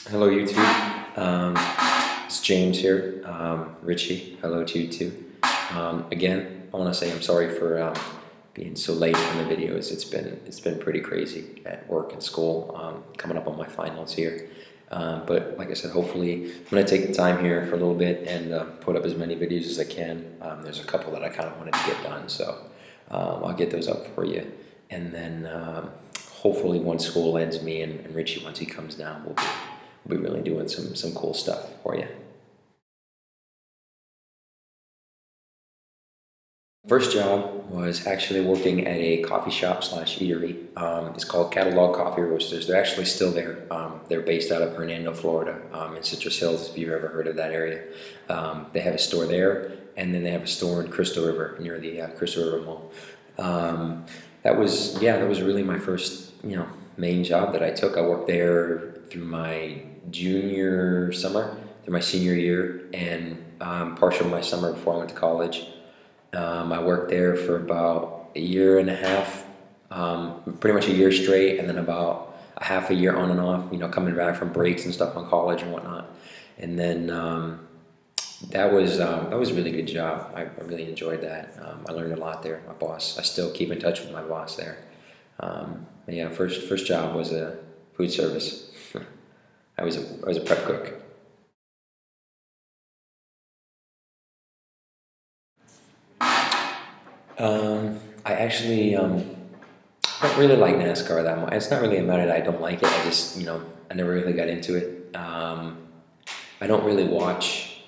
Hello YouTube, it's James here. Richie, hello to you too. Again, I want to say I'm sorry for being so late on the videos. It's been pretty crazy at work and school, coming up on my finals here. But like I said, hopefully I'm going to take the time here for a little bit and put up as many videos as I can. There's a couple that I kind of wanted to get done, so I'll get those up for you. And then hopefully once school ends, me and Richie, once he comes down, we'll be really doing some cool stuff for you. First job was actually working at a coffee shop slash eatery. It's called Catalog Coffee Roasters. They're actually still there. They're based out of Hernando, Florida, in Citrus Hills, if you've ever heard of that area. They have a store there, and then they have a store in Crystal River, near the Crystal River Mall. That was really my first, main job that I took. I worked there through my junior summer, through my senior year, and partial of my summer before I went to college. I worked there for about a year and a half, pretty much a year straight, and then about a half a year on and off, coming back from breaks and stuff on college and whatnot. And then that was a really good job. I really enjoyed that. I learned a lot there. My boss, I still keep in touch with my boss there. But yeah, first job was a food service. I was a prep cook. I actually don't really like NASCAR that much. It's not really a matter that I don't like it. I just, I never really got into it. I don't really watch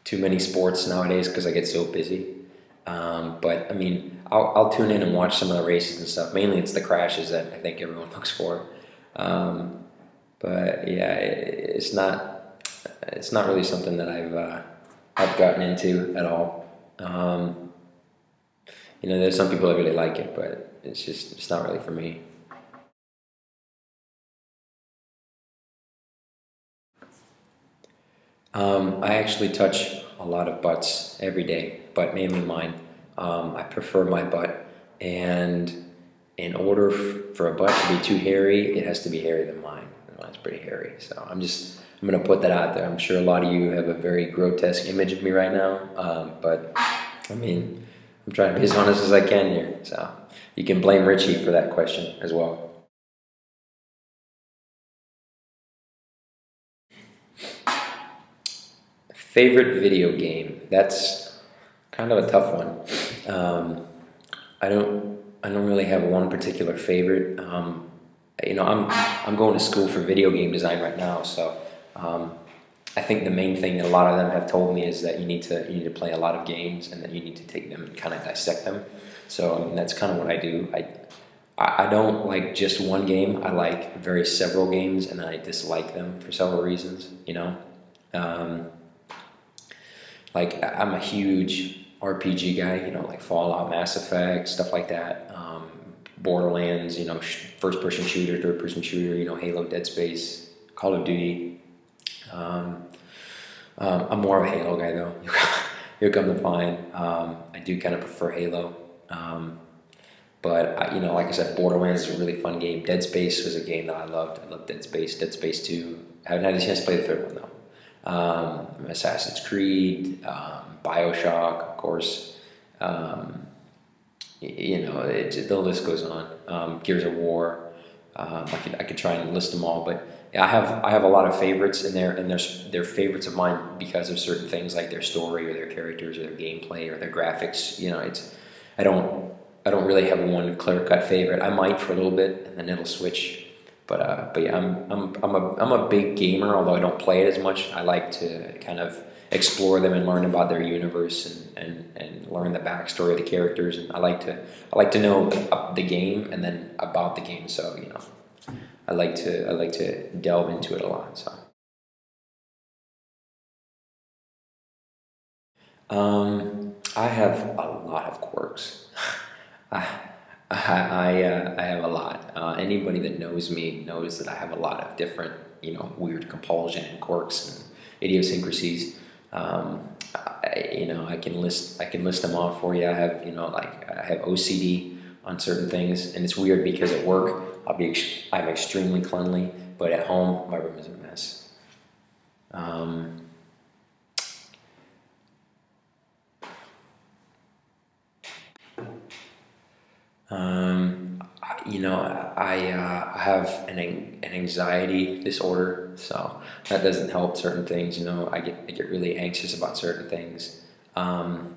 too many sports nowadays because I get so busy. But I mean, I'll tune in and watch some of the races and stuff. Mainly it's the crashes that I think everyone looks for. But yeah, it's not really something that I've gotten into at all. There's some people that really like it, but it's not really for me. I actually touch a lot of butts every day, but mainly mine. I prefer my butt, and in order for a butt to be too hairy, it has to be hairier than mine. And mine's pretty hairy, so I'm gonna put that out there. I'm sure a lot of you have a very grotesque image of me right now, but I mean, I'm trying to be as honest as I can here. So you can blame Richie for that question as well. Favorite video game? That's kind of a tough one. I don't really have one particular favorite. I'm going to school for video game design right now, so I think the main thing that a lot of them have told me is that you need to play a lot of games, and that you need to take them and kind of dissect them. So I mean, that's kind of what I do. I don't like just one game. I like several games, and I dislike them for several reasons. Like I'm a huge RPG guy. Like Fallout, Mass Effect, stuff like that. Borderlands, first-person shooter, third-person shooter. Halo, Dead Space, Call of Duty. I'm more of a Halo guy though. You'll come to find. I do kind of prefer Halo. But like I said, Borderlands is a really fun game. Dead Space was a game that I loved. I loved Dead Space. Dead Space 2. Haven't had a chance to play the third one though. Assassin's Creed, BioShock, of course. The list goes on. Gears of War. I could try and list them all, but yeah, I have a lot of favorites, and they're favorites of mine because of certain things like their story or their characters or their gameplay or their graphics. I don't really have one clear-cut favorite. I might for a little bit, and then it'll switch. But yeah, I'm a big gamer, although I don't play it as much. I like to kind of explore them and learn about their universe and learn the backstory of the characters. And I like to know the game and then about the game. So I like to delve into it a lot. So I have a lot of quirks. I have a lot. Anybody that knows me knows that I have a lot of different, weird compulsion and quirks and idiosyncrasies. I can list them off for you. I have, I have OCD on certain things, and it's weird because at work I'm extremely cleanly, but at home my room is a mess. Um, you know, I have an anxiety disorder, so that doesn't help certain things. You know, I get really anxious about certain things. Um,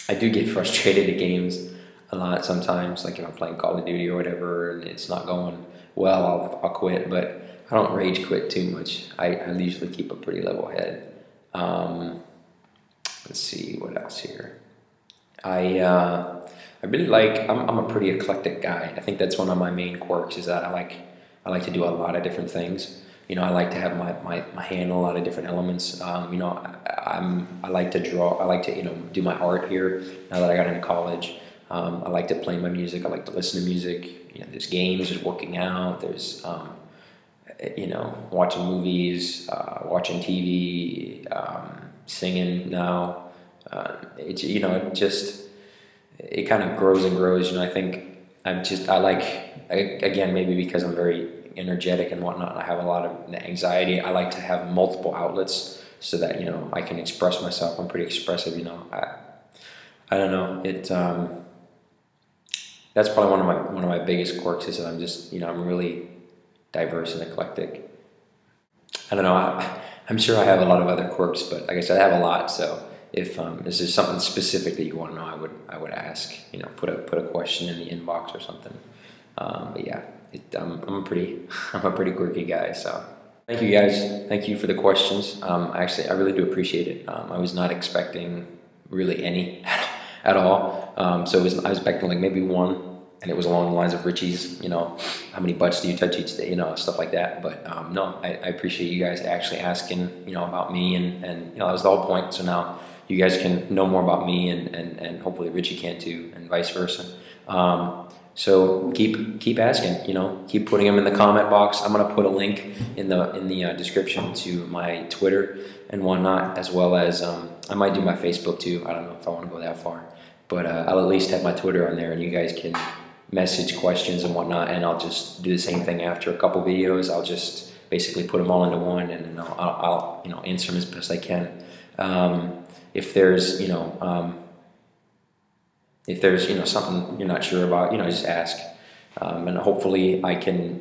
I do get frustrated at games a lot sometimes, like if I'm playing Call of Duty or whatever and it's not going well, I'll quit, but I don't rage quit too much. I usually keep a pretty level head. Um, let's see what else here. I really like. I'm a pretty eclectic guy. I think that's one of my main quirks is that I like to do a lot of different things. You know, I like to have my hand in a lot of different elements. You know, I like to draw. I like to do my art here. Now that I got into college, I like to play my music. I like to listen to music. You know, there's games. There's working out. There's watching movies, watching TV, singing now. It's it just it kind of grows and grows. You know, I think again, maybe because I'm very energetic and whatnot, and I have a lot of anxiety. I like to have multiple outlets so that I can express myself. I'm pretty expressive. I don't know. That's probably one of my biggest quirks is that I'm just I'm really diverse and eclectic. I don't know. I'm sure I have a lot of other quirks, but like I said, I have a lot. So if is there something specific that you want to know, I would ask. Put a question in the inbox or something. But yeah, I'm a pretty I'm a pretty quirky guy. So thank you guys. Thank you for the questions. Actually, I really do appreciate it. I was not expecting really any at all. So I was expecting like maybe one. And it was along the lines of Richie's, how many butts do you touch each day, stuff like that. But no, I appreciate you guys actually asking, about me, and that was the whole point. So now you guys can know more about me, and hopefully Richie can too, and vice versa. So keep asking, keep putting them in the comment box. I'm gonna put a link in the description to my Twitter and whatnot, as well as I might do my Facebook too. I don't know if I want to go that far, but I'll at least have my Twitter on there, and you guys can message questions and whatnot, and I'll just do the same thing after a couple videos. I'll just basically put them all into one, and then I'll answer them as best I can. If there's something you're not sure about, just ask, and hopefully I can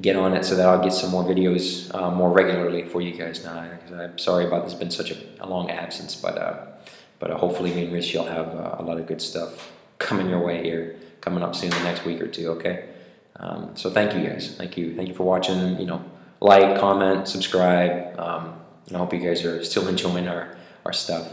get on it so that I'll get some more videos more regularly for you guys now. I'm sorry about this, been such a long absence, but hopefully me and Rich will have a lot of good stuff coming your way here, coming up soon, the next week or two, okay? So thank you guys. Thank you for watching. Like, comment, subscribe. I hope you guys are still enjoying our stuff.